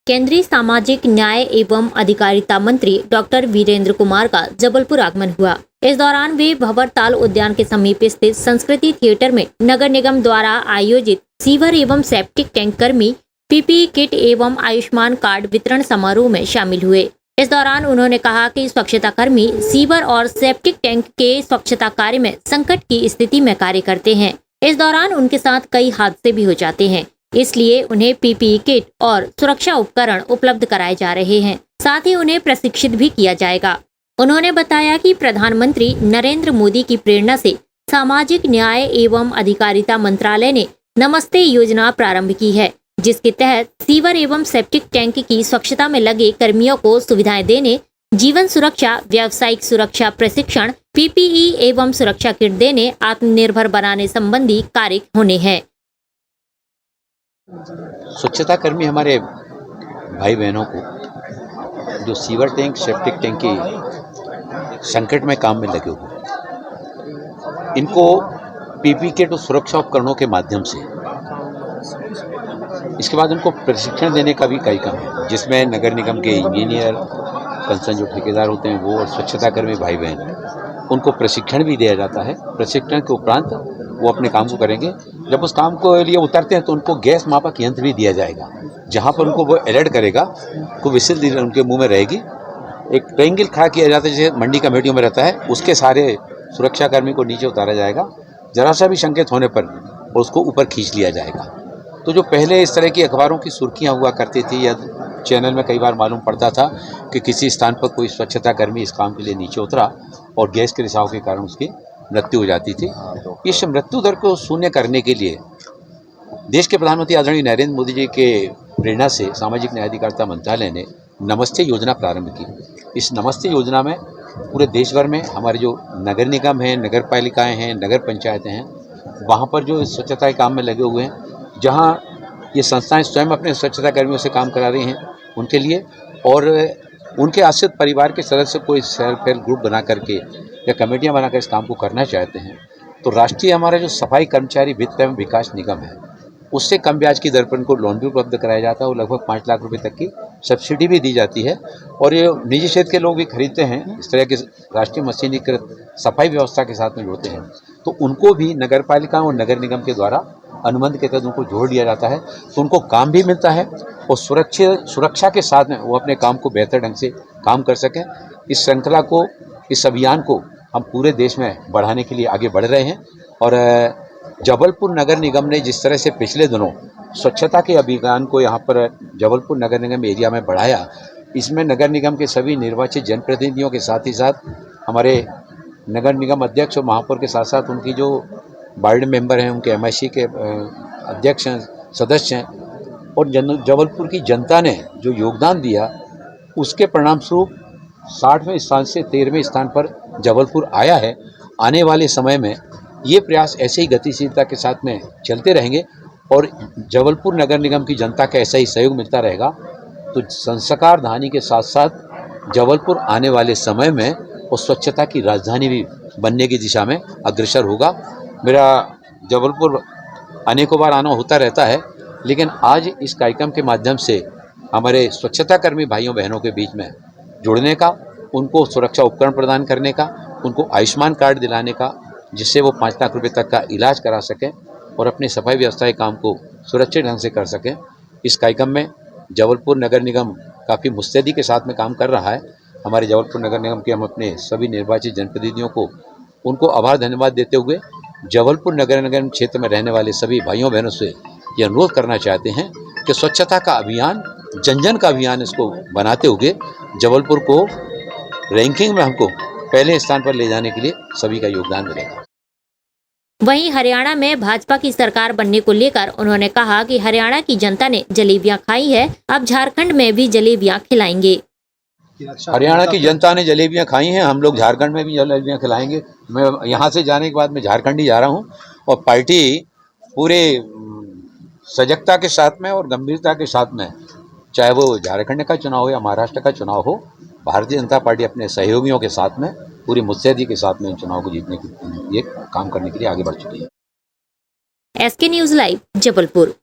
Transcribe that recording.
केंद्रीय सामाजिक न्याय एवं अधिकारिता मंत्री डॉक्टर वीरेंद्र कुमार का जबलपुर आगमन हुआ। इस दौरान वे भंवरताल उद्यान के समीप स्थित संस्कृति थिएटर में नगर निगम द्वारा आयोजित सीवर एवं सेप्टिक टैंक कर्मी पीपीई किट एवं आयुष्मान कार्ड वितरण समारोह में शामिल हुए। इस दौरान उन्होंने कहा कि स्वच्छता कर्मी सीवर और सेप्टिक टैंक के स्वच्छता कार्य में संकट की स्थिति में कार्य करते हैं। इस दौरान उनके साथ कई हादसे भी हो जाते हैं, इसलिए उन्हें पीपीई किट और सुरक्षा उपकरण उपलब्ध कराए जा रहे हैं। साथ ही उन्हें प्रशिक्षित भी किया जाएगा। उन्होंने बताया कि प्रधानमंत्री नरेंद्र मोदी की प्रेरणा से सामाजिक न्याय एवं अधिकारिता मंत्रालय ने नमस्ते योजना प्रारंभ की है, जिसके तहत सीवर एवं सेप्टिक टैंक की स्वच्छता में लगे कर्मियों को सुविधाएं देने, जीवन सुरक्षा, व्यावसायिक सुरक्षा प्रशिक्षण, पीपीई एवं सुरक्षा किट देने, आत्मनिर्भर बनाने संबंधी कार्य होने हैं। स्वच्छता कर्मी हमारे भाई बहनों को जो सीवर टैंक, सेप्टिक टैंक के संकट में काम में लगे हुए, इनको पीपीई किट और सुरक्षा उपकरणों के माध्यम से, इसके बाद उनको प्रशिक्षण देने का भी कई काम है, जिसमें नगर निगम के इंजीनियर, कंसर्न जो ठेकेदार होते हैं वो, और स्वच्छता कर्मी भाई बहन, उनको प्रशिक्षण भी दिया जाता है। प्रशिक्षण के उपरांत वो अपने काम को करेंगे। जब उस काम को लिए उतरते हैं तो उनको गैस मापक यंत्र भी दिया जाएगा, जहाँ पर उनको वो अलर्ट करेगा, को विसिल उनके मुंह में रहेगी। एक ट्रायंगल खड़ा किया जाता है जैसे मंडी कमेटियों में रहता है, उसके सारे सुरक्षा कर्मी को नीचे उतारा जाएगा। जरा सा भी संकेत होने पर उसको ऊपर खींच लिया जाएगा। तो जो पहले इस तरह की अखबारों की सुर्खियाँ हुआ करती थी या चैनल में कई बार मालूम पड़ता था कि किसी स्थान पर कोई स्वच्छता कर्मी इस काम के लिए नीचे उतरा और गैस के रिसाव के कारण उसकी मृत्यु हो जाती थी। इस मृत्यु दर को शून्य करने के लिए देश के प्रधानमंत्री आदरणीय नरेंद्र मोदी जी के प्रेरणा से सामाजिक न्याय अधिकारिता मंत्रालय ने नमस्ते योजना प्रारंभ की। इस नमस्ते योजना में पूरे देश भर में हमारे जो नगर निगम हैं, नगर पालिकाएँ हैं, नगर पंचायतें हैं, वहाँ पर जो स्वच्छता के काम में लगे हुए हैं, जहाँ ये संस्थाएं स्वयं अपने स्वच्छता कर्मियों से काम करा रही हैं उनके लिए, और उनके आश्रित परिवार के सदस्य कोई सेल्फ हेल्प ग्रुप बना करके या कमेटियां बनाकर इस काम को करना चाहते हैं, तो राष्ट्रीय हमारा जो सफाई कर्मचारी वित्त एवं विकास निगम है, उससे कम ब्याज की दर पर उनको लोन भी उपलब्ध कराया जाता है और लगभग 5 लाख रुपए तक की सब्सिडी भी दी जाती है। और ये निजी क्षेत्र के लोग भी खरीदते हैं, इस तरह के राष्ट्रीय मशीनीकृत सफाई व्यवस्था के साथ में जुड़ते हैं, तो उनको भी नगर पालिका और नगर निगम के द्वारा अनुबंध के तहत उनको जोड़ दिया जाता है, तो उनको काम भी मिलता है और सुरक्षा के साथ में वो अपने काम को बेहतर ढंग से काम कर सकें। इस श्रृंखला को, इस अभियान को हम पूरे देश में बढ़ाने के लिए आगे बढ़ रहे हैं। और जबलपुर नगर निगम ने जिस तरह से पिछले दिनों स्वच्छता के अभियान को यहाँ पर जबलपुर नगर निगम एरिया में बढ़ाया, इसमें नगर निगम के सभी निर्वाचित जनप्रतिनिधियों के साथ ही साथ हमारे नगर निगम अध्यक्ष और महापौर के साथ साथ उनकी जो वार्ड मेंबर हैं, उनके एमआईसी के अध्यक्ष हैं, सदस्य हैं, और जबलपुर की जनता ने जो योगदान दिया, उसके परिणाम स्वरूप 60वें स्थान से 13वें स्थान पर जबलपुर आया है। आने वाले समय में ये प्रयास ऐसे ही गतिशीलता के साथ में चलते रहेंगे और जबलपुर नगर निगम की जनता का ऐसा ही सहयोग मिलता रहेगा, तो संस्कार धानी के साथ साथ जबलपुर आने वाले समय में और स्वच्छता की राजधानी भी बनने की दिशा में अग्रसर होगा। मेरा जबलपुर अनेकों बार आना होता रहता है, लेकिन आज इस कार्यक्रम के माध्यम से हमारे स्वच्छता कर्मी भाइयों बहनों के बीच में जुड़ने का, उनको सुरक्षा उपकरण प्रदान करने का, उनको आयुष्मान कार्ड दिलाने का, जिससे वो 5 लाख रुपए तक का इलाज करा सकें और अपने सफाई व्यवस्था के काम को सुरक्षित ढंग से कर सकें। इस कार्यक्रम में जबलपुर नगर निगम काफ़ी मुस्तैदी के साथ में काम कर रहा है। हमारे जबलपुर नगर निगम के हम अपने सभी निर्वाचित जनप्रतिनिधियों को उनको आभार धन्यवाद देते हुए जबलपुर नगर निगम क्षेत्र में रहने वाले सभी भाइयों बहनों से ये अनुरोध करना चाहते हैं कि स्वच्छता का अभियान, जन जन का अभियान इसको बनाते हुए जबलपुर को रैंकिंग में हमको पहले स्थान पर ले जाने के लिए सभी का योगदान मिलेगा। वहीं हरियाणा में भाजपा की सरकार बनने को लेकर उन्होंने कहा कि हरियाणा की जनता ने जलेबियां खाई है, अब झारखंड में भी जलेबियां खिलाएंगे। हरियाणा की जनता ने जलेबियां खाई हैं, हम लोग झारखंड में भी जलेबियां खिलाएंगे। मैं यहाँ से जाने के बाद मैं झारखंड ही जा रहा हूँ और पार्टी पूरे सजगता के साथ में और गंभीरता के साथ में, चाहे वो झारखंड का चुनाव हो या महाराष्ट्र का चुनाव हो, भारतीय जनता पार्टी अपने सहयोगियों के साथ में पूरी मुस्तैदी के साथ में इन चुनाव को जीतने के लिए काम करने के लिए आगे बढ़ चुकी है। SK news live Jabalpur.